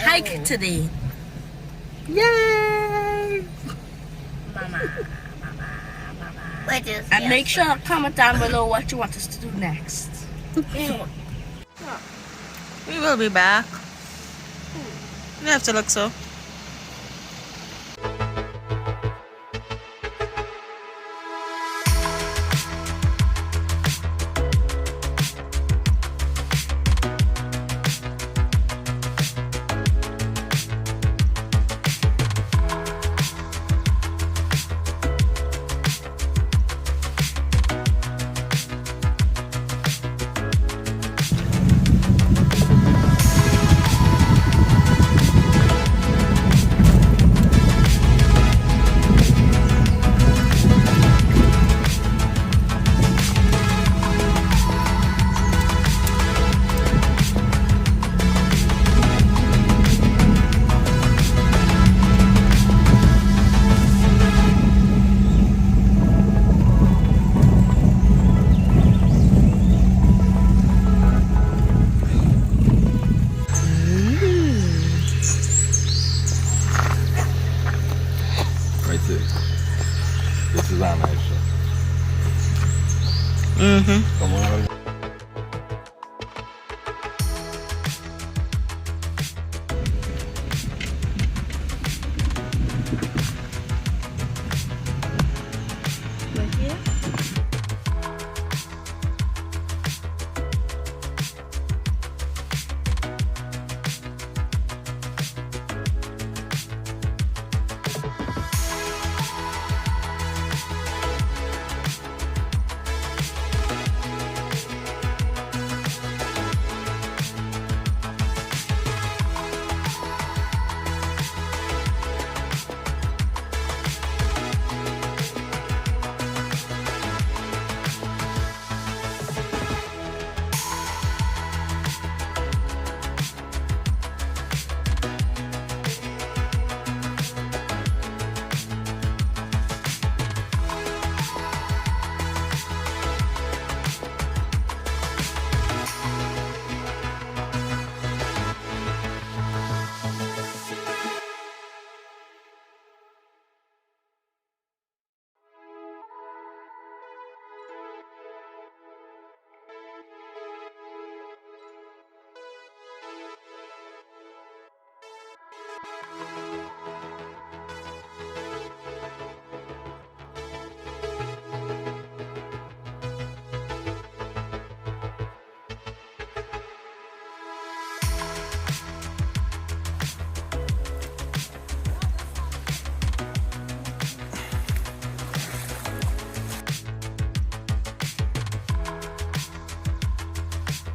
Hike today. Yay! And make sure to comment down below what you want us to do next. We will be back. You have to look so. This is our nice shot. Mm-hmm. Come on.